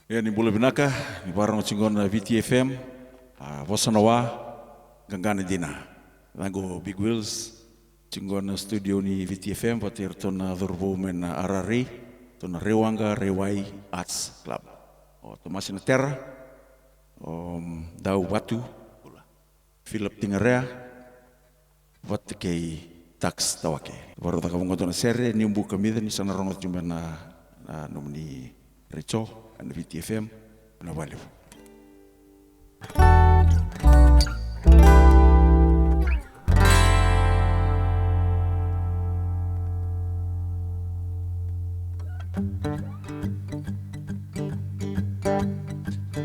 Ya ni bula binaka ni barang cingon na VTFM Wasanawa gangana dina lagu Big Wheels cingon na studio ni VTFM patir tona dhurbu men arari tona Rewanga Rewai Arts Club tomasi na terra dau batu Philip Tingarea wat kei tax tawake baru tak kamu ngotona sere ni umbu kamida ni sana rongot cuma na nomini Richo and VTFM na valeu.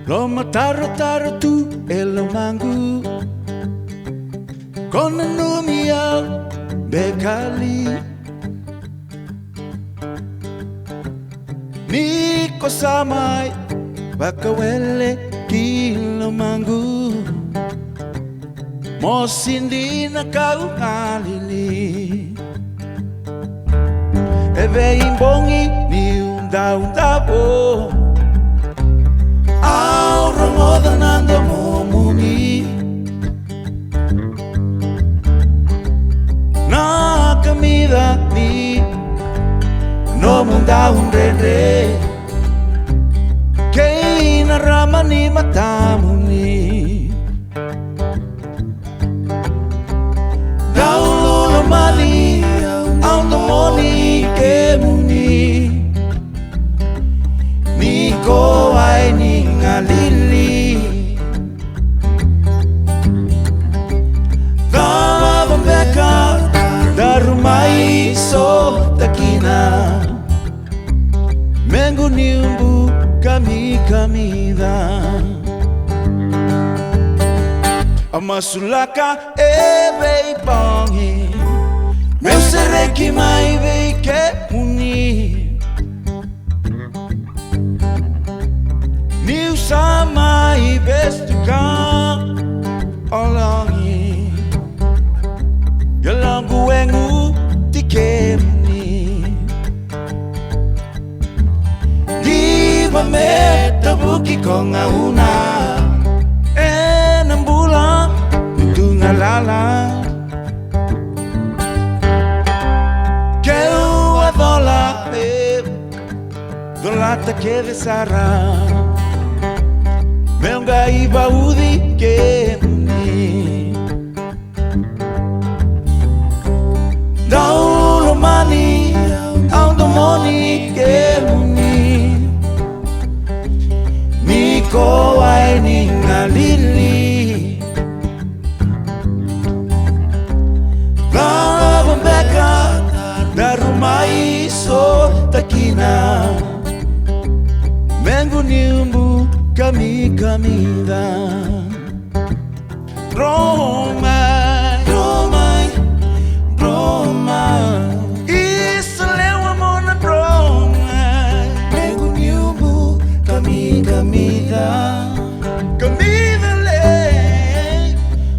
Loma taro tu elo mangu con numia bekali Niko samai bakawele kilo mangu Mosindi na kau ngalili Eve imbongi ni unda-undabo Aura ngoda nanda momuni Na kamida ni no munda unrere Kei na ramani matamuni Daululo mani Automoni kemuni Niko ai ningalili Dawa bambeka Darumai so takina Mengu niumbu kami kamida Amasulaka ebe ipangi Meu sereki mai veike muni Niu sama ibestuka olangi Galangu engu tikemni Meta buki konga una Enambula Tunga lala Keu adola Dolata ke desara Meunga iba udi ke muni Daulo mani Automoni ke muni Niko ai ningalili Lava beka Darumai so takina Mengu niumbu kami kamida Romai Romai Romai Isalewa mona Romai Mengu niumbu Kamida le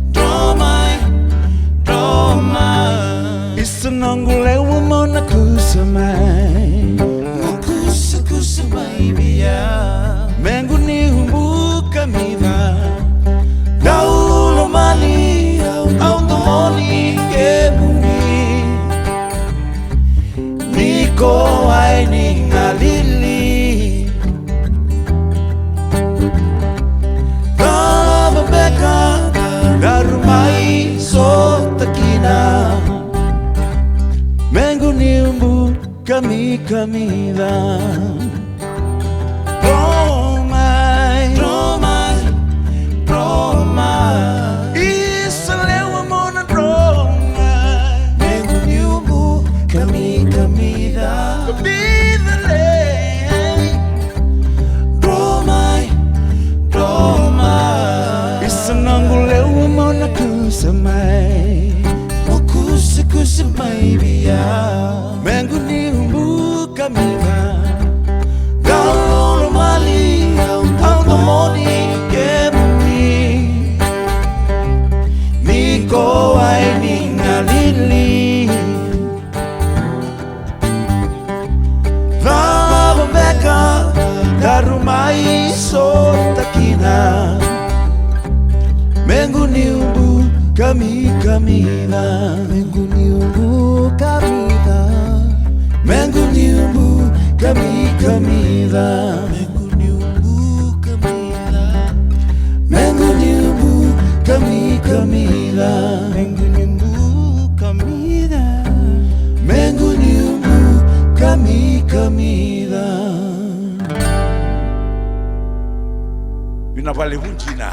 Domai Isanangule wamona kusamai Kusamai biya Mengu ni humbu kamida Daulo mani Automoni kemuni Niko ai ningalili Darumai so takina Mengu niumbu kami kamida Romai Romai Romai Isalewa mona Romai Mengu niumbu kami kamida Kamida le Romai Romai Isanangule mona kusamai Kusamai biya Mengu ni umbu kamida kamida. Mengu niumbu kamida. Mengu niumbu kamida. Mengu niumbu kamida. Mengu niumbu kamida. Mengu niumbu kamida. Mengu niumbu kamida. Vina vale hunjina.